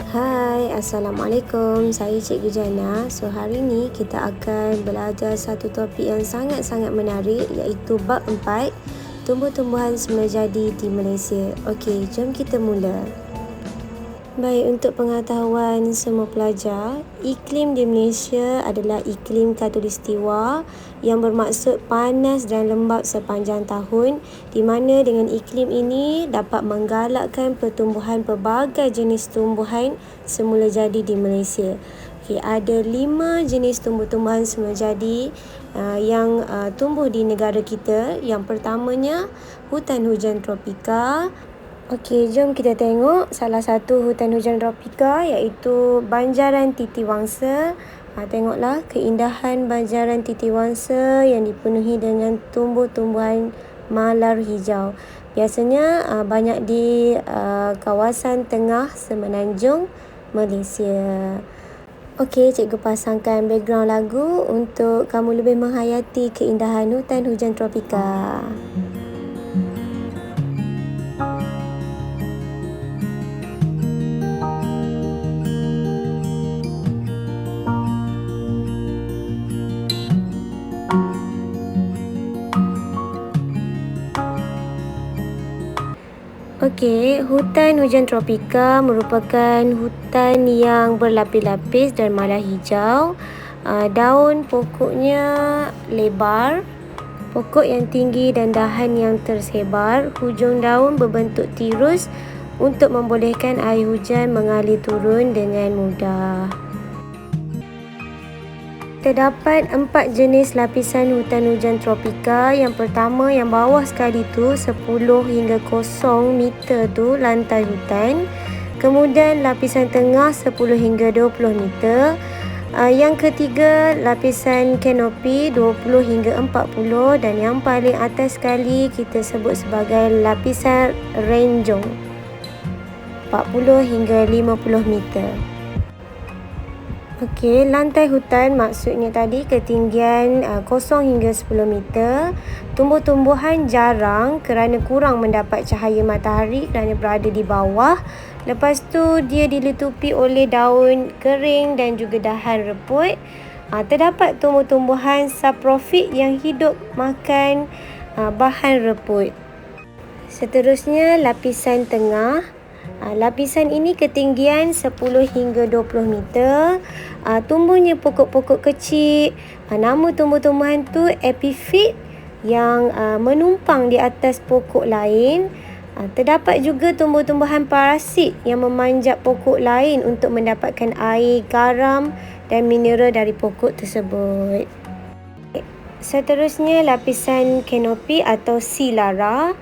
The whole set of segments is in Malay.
Hai, Assalamualaikum. Saya Cikgu Jana. So, hari ni kita akan belajar satu topik yang sangat-sangat menarik, iaitu bab 4, tumbuh-tumbuhan semula jadi di Malaysia. Okey, jom kita mula. Baik, untuk pengetahuan semua pelajar, iklim di Malaysia adalah iklim khatulistiwa yang bermaksud panas dan lembap sepanjang tahun, di mana dengan iklim ini dapat menggalakkan pertumbuhan pelbagai jenis tumbuhan semula jadi di Malaysia. Okay, ada 5 jenis tumbuh-tumbuhan semula jadi yang tumbuh di negara kita. Yang pertamanya, hutan hujan tropika. Okey, jom kita tengok salah satu hutan hujan tropika, iaitu Banjaran Titiwangsa. Tengoklah keindahan Banjaran Titiwangsa yang dipenuhi dengan tumbuh-tumbuhan malar hijau. Biasanya banyak di kawasan tengah Semenanjung, Malaysia. Okey, cikgu pasangkan background lagu untuk kamu lebih menghayati keindahan hutan hujan tropika. Okey, hutan hujan tropika merupakan hutan yang berlapis-lapis dan malar hijau. Daun pokoknya lebar, pokok yang tinggi dan dahan yang tersebar. Hujung daun berbentuk tirus untuk membolehkan air hujan mengalir turun dengan mudah. Terdapat 4 jenis lapisan hutan hujan tropika. Yang pertama, yang bawah sekali tu 10 hingga 0 meter tu lantai hutan. Kemudian lapisan tengah 10 hingga 20 meter. Yang ketiga, lapisan kanopi 20 hingga 40, dan yang paling atas sekali kita sebut sebagai lapisan renjong 40 hingga 50 meter. Okey, lantai hutan maksudnya tadi ketinggian 0 hingga 10 meter. Tumbuh-tumbuhan jarang kerana kurang mendapat cahaya matahari kerana berada di bawah. Lepas tu dia diletupi oleh daun kering dan juga dahan reput. Terdapat tumbuh-tumbuhan saprofit yang hidup makan bahan reput. Seterusnya, lapisan tengah. Lapisan ini ketinggian 10 hingga 20 meter. Tumbuhnya pokok-pokok kecil. Nama tumbuh-tumbuhan tu epifit yang menumpang di atas pokok lain. Terdapat juga tumbuh-tumbuhan parasit yang memanjat pokok lain untuk mendapatkan air, garam dan mineral dari pokok tersebut. Seterusnya, lapisan kanopi atau silara.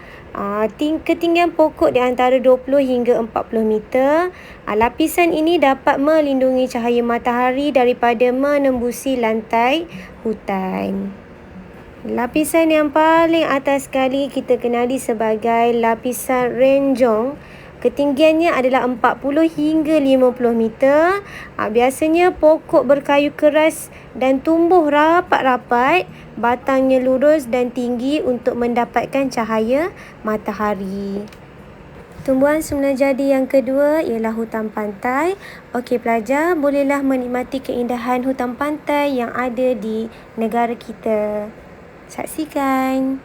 Ketinggian pokok di antara 20 hingga 40 meter. Lapisan ini dapat melindungi cahaya matahari daripada menembusi lantai hutan. Lapisan yang paling atas sekali kita kenali sebagai lapisan renjong. Ketinggiannya adalah 40 hingga 50 meter. Biasanya pokok berkayu keras dan tumbuh rapat-rapat. Batangnya lurus dan tinggi untuk mendapatkan cahaya matahari. Tumbuhan semula jadi yang kedua ialah hutan pantai. Okey pelajar, bolehlah menikmati keindahan hutan pantai yang ada di negara kita. Saksikan.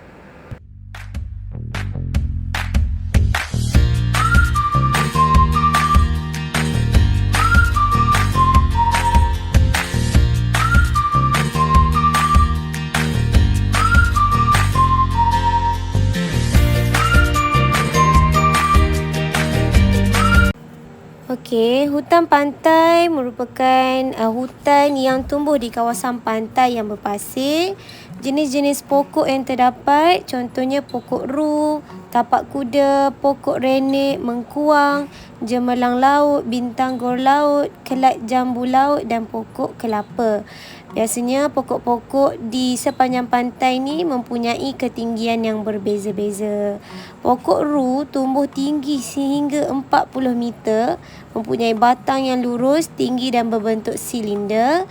Okey, hutan pantai merupakan hutan yang tumbuh di kawasan pantai yang berpasir. Jenis-jenis pokok yang terdapat contohnya pokok ru, tapak kuda, pokok renek, mengkuang, jemerlang laut, bintang gor laut, kelat jambu laut dan pokok kelapa. Biasanya pokok-pokok di sepanjang pantai ni mempunyai ketinggian yang berbeza-beza. Pokok ru tumbuh tinggi sehingga 40 meter, mempunyai batang yang lurus, tinggi dan berbentuk silinder.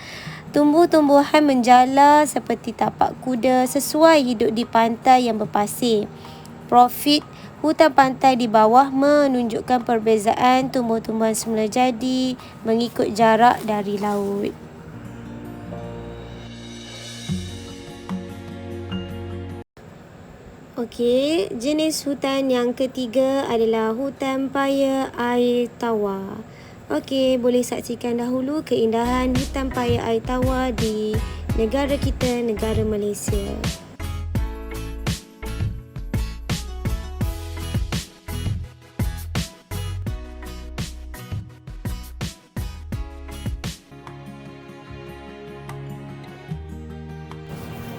Tumbuh-tumbuhan menjala seperti tapak kuda sesuai hidup di pantai yang berpasir. Hutan pantai di bawah menunjukkan perbezaan tumbuh-tumbuhan semula jadi mengikut jarak dari laut. Okey, jenis hutan yang ketiga adalah hutan paya air tawar. Okey, boleh saksikan dahulu keindahan hutan paya air tawar di negara kita, negara Malaysia.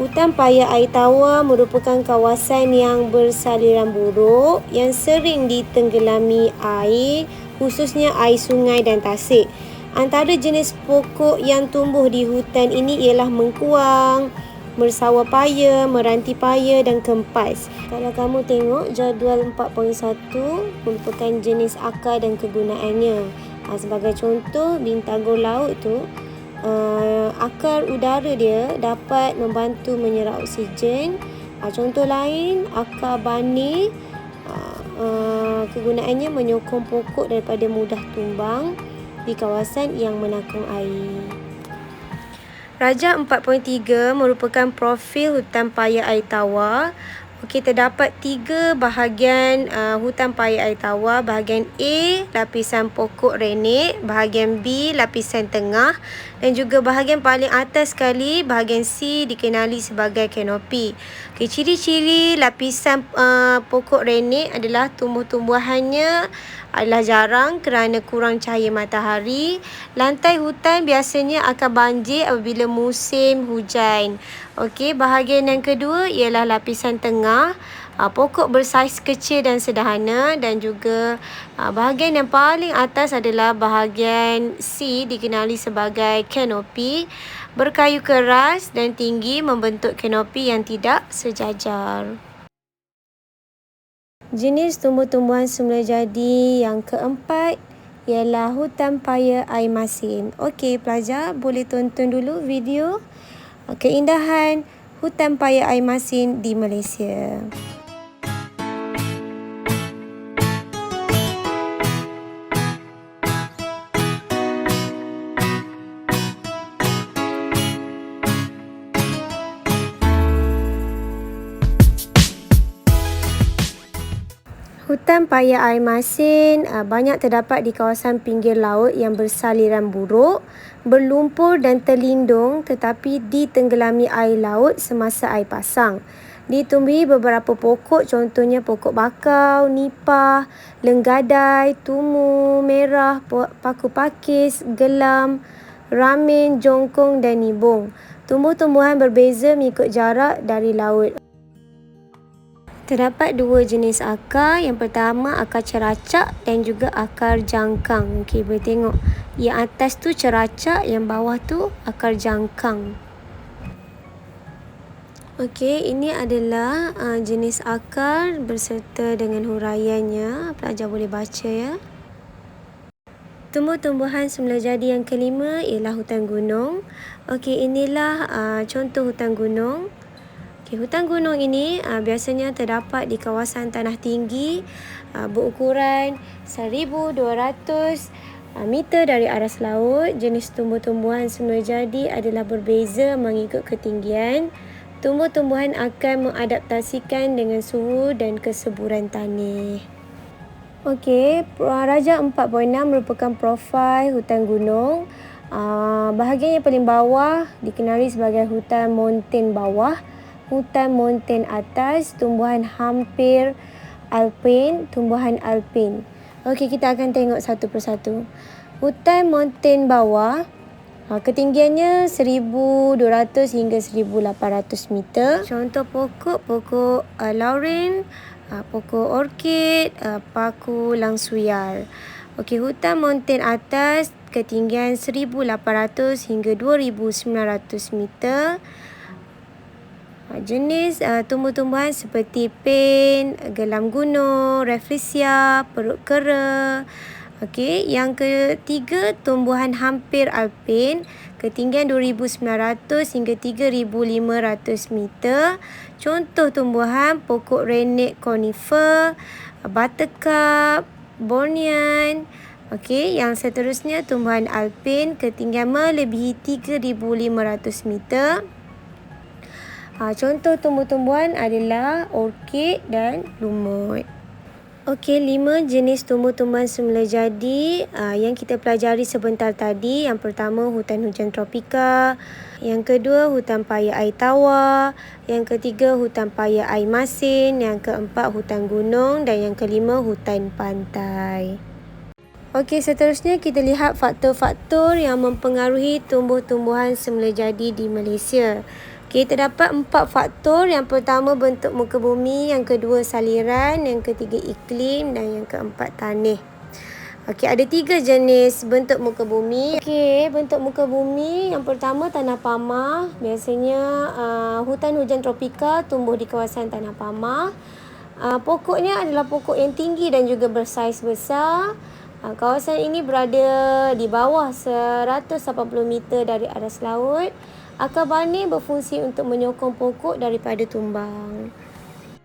Hutan paya air tawar merupakan kawasan yang bersaliran buruk yang sering ditenggelami air, khususnya air sungai dan tasik. Antara jenis pokok yang tumbuh di hutan ini ialah mengkuang, mersawar paya, meranti paya dan kempas. Kalau kamu tengok jadual 4.1 merupakan jenis akar dan kegunaannya. Sebagai contoh, bintanggur laut tu, akar udara dia dapat membantu menyerap oksigen. Contoh lain, akar bani, kegunaannya menyokong pokok daripada mudah tumbang di kawasan yang menakung air. Raja 4.3 merupakan profil hutan paya air tawar. Okey, terdapat 3 bahagian hutan paya air tawar. Bahagian A, lapisan pokok renek. Bahagian B, lapisan tengah. Dan juga bahagian paling atas sekali, bahagian C, dikenali sebagai kanopi. Okey, ciri-ciri lapisan pokok renek adalah tumbuh-tumbuhannya adalah jarang kerana kurang cahaya matahari. Lantai hutan biasanya akan banjir apabila musim hujan. Okey, bahagian yang kedua ialah lapisan tengah. Pokok bersaiz kecil dan sederhana, dan juga bahagian yang paling atas adalah bahagian C, dikenali sebagai kanopi. Berkayu keras dan tinggi membentuk kanopi yang tidak sejajar. Jenis tumbuh-tumbuhan semula jadi yang keempat ialah hutan paya air masin. Okey, pelajar boleh tonton dulu video keindahan hutan paya air masin di Malaysia. Hutan paya air masin banyak terdapat di kawasan pinggir laut yang bersaliran buruk, berlumpur dan terlindung tetapi ditenggelami air laut semasa air pasang. Ditumbuhi beberapa pokok, contohnya pokok bakau, nipah, lenggadai, tumu, merah, paku pakis, gelam, ramin, jongkong dan nibung. Tumbuh-tumbuhan berbeza mengikut jarak dari laut. Terdapat 2 jenis akar. Yang pertama akar ceracak dan juga akar jangkang. Okey, boleh tengok. Yang atas tu ceracak, yang bawah tu akar jangkang. Okey, ini adalah jenis akar berserta dengan huraiannya. Pelajar boleh baca ya. Tumbuh-tumbuhan semula jadi yang kelima ialah hutan gunung. Okey, inilah contoh hutan gunung. Hutan gunung ini biasanya terdapat di kawasan tanah tinggi berukuran 1,200 meter dari aras laut. Jenis tumbuh-tumbuhan semula jadi adalah berbeza mengikut ketinggian. Tumbuh-tumbuhan akan mengadaptasikan dengan suhu dan kesuburan tanah. Okey, Raja 4.6 merupakan profil hutan gunung. Bahagian yang paling bawah dikenali sebagai hutan mountain bawah. Hutan mountain atas, tumbuhan hampir alpin, tumbuhan alpin. Okey, kita akan tengok satu persatu. Hutan mountain bawah, ketinggiannya 1,200 hingga 1,800 meter. Contoh pokok lauren, pokok orkid, paku langsuyar. Okey, hutan mountain atas, ketinggian 1,800 hingga 2,900 meter. Jenis tumbuh-tumbuhan seperti pin, gelam gunung, rafflesia, perut kera. Okey, yang ketiga tumbuhan hampir alpin, ketinggian 2,900 hingga 3,500 meter. Contoh tumbuhan pokok renek conifer, buttercup, bornean. Okey, yang seterusnya tumbuhan alpin ketinggian melebihi 3,500 meter. Contoh tumbuh-tumbuhan adalah orkid dan lumut. Okey, 5 jenis tumbuh-tumbuhan semula jadi yang kita pelajari sebentar tadi. Yang pertama, hutan hujan tropika. Yang kedua, hutan paya air tawar. Yang ketiga, hutan paya air masin. Yang keempat, hutan gunung. Dan yang kelima, hutan pantai. Okey, seterusnya kita lihat faktor-faktor yang mempengaruhi tumbuh-tumbuhan semula jadi di Malaysia. Kita dapat 4 faktor. Yang pertama, bentuk muka bumi. Yang kedua, saliran. Yang ketiga, iklim. Dan yang keempat, tanah. Okey, ada 3 jenis bentuk muka bumi. Okey, bentuk muka bumi. Yang pertama, tanah pamah. Biasanya hutan hujan tropika tumbuh di kawasan tanah pamah. Pokoknya adalah pokok yang tinggi dan juga bersaiz besar. Kawasan ini berada di bawah 180 meter dari aras laut. Akar banih berfungsi untuk menyokong pokok daripada tumbang.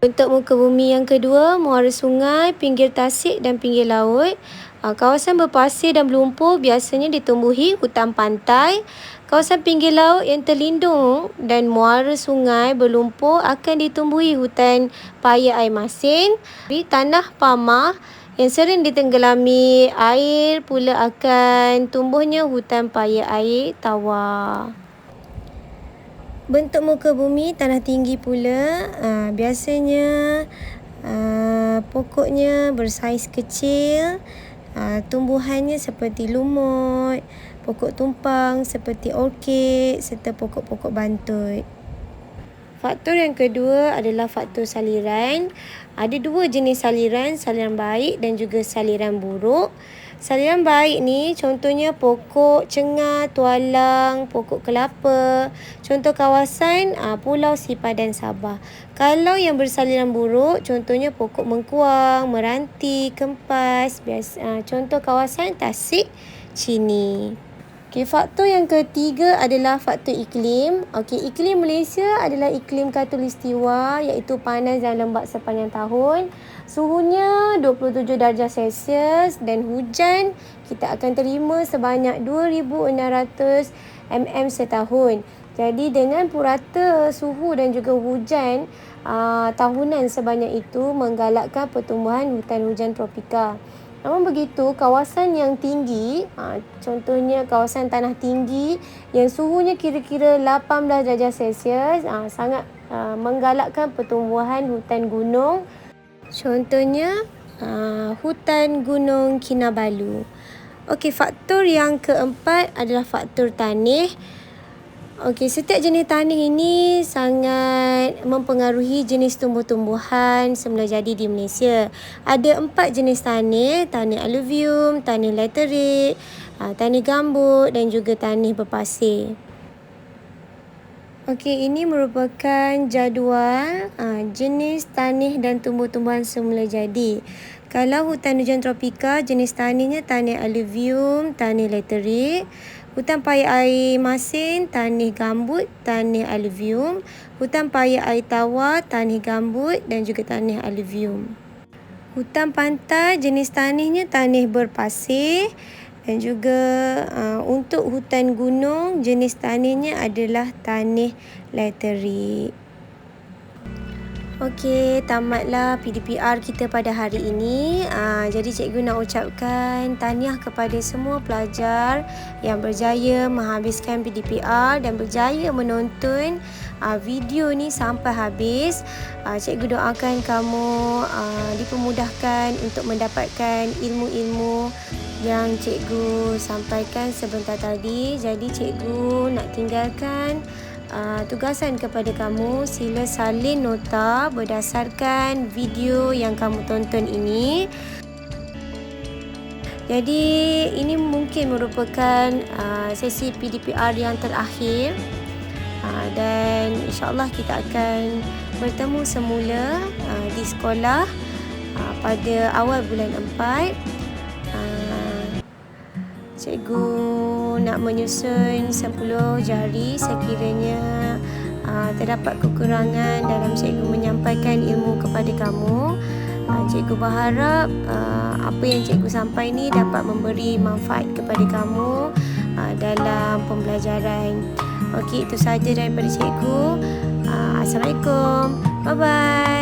Bentuk muka bumi yang kedua, muara sungai, pinggir tasik dan pinggir laut. Kawasan berpasir dan berlumpur biasanya ditumbuhi hutan pantai. Kawasan pinggir laut yang terlindung dan muara sungai berlumpur akan ditumbuhi hutan paya air masin. Di tanah pamah yang sering ditenggelami air pula akan tumbuhnya hutan paya air tawar. Bentuk muka bumi tanah tinggi pula biasanya pokoknya bersaiz kecil, tumbuhannya seperti lumut, pokok tumpang seperti orkid serta pokok-pokok bantut. Faktor yang kedua adalah faktor saliran. Ada 2 jenis saliran, saliran baik dan juga saliran buruk. Saliran baik ni contohnya pokok cengar, tualang, pokok kelapa. Contoh kawasan Pulau Sipadan Sabah. Kalau yang bersaliran buruk contohnya pokok mengkuang, meranti, kempas. Contoh kawasan Tasik, Chini. Okey, faktor yang ketiga adalah faktor iklim. Okey, iklim Malaysia adalah iklim khatulistiwa iaitu panas dan lembap sepanjang tahun. Suhunya 27 darjah Celsius dan hujan kita akan terima sebanyak 2,600 mm setahun. Jadi dengan purata suhu dan juga hujan tahunan sebanyak itu menggalakkan pertumbuhan hutan hujan tropika. Namun begitu, kawasan yang tinggi, contohnya kawasan tanah tinggi yang suhunya kira-kira 18 darjah Celsius sangat menggalakkan pertumbuhan hutan gunung. Contohnya hutan Gunung Kinabalu. Okey, faktor yang keempat adalah faktor tanah. Okey, setiap jenis tanah ini sangat mempengaruhi jenis tumbuh-tumbuhan semula jadi di Malaysia. Ada 4 jenis tanah, tanah alluvium, tanah laterit, tanah gambut dan juga tanah berpasir. Okey, ini merupakan jadual jenis tanah dan tumbuh-tumbuhan semula jadi. Kalau hutan hujan tropika, jenis tanahnya tanah alluvium, tanah laterit. Hutan paya air masin, tanah gambut, tanah alluvium. Hutan paya air tawar, tanah gambut dan juga tanah alluvium. Hutan pantai, jenis tanahnya tanah berpasir. Dan juga untuk hutan gunung, jenis tanahnya adalah tanah laterit. Okey, tamatlah PDPR kita pada hari ini. Jadi cikgu nak ucapkan tahniah kepada semua pelajar yang berjaya menghabiskan PDPR dan berjaya menonton video ni sampai habis. Cikgu doakan kamu dipermudahkan untuk mendapatkan ilmu-ilmu yang cikgu sampaikan sebentar tadi. Jadi cikgu nak tinggalkan tugasan kepada kamu, sila salin nota berdasarkan video yang kamu tonton ini. Jadi ini mungkin merupakan sesi PDPR yang terakhir dan insyaAllah kita akan bertemu semula di sekolah pada awal bulan 4. Cikgu nak menyusun 10 jari sekiranya terdapat kekurangan dalam cikgu menyampaikan ilmu kepada kamu. Cikgu berharap apa yang cikgu sampai ni dapat memberi manfaat kepada kamu dalam pembelajaran. Okey, itu saja daripada cikgu. Assalamualaikum. Bye-bye.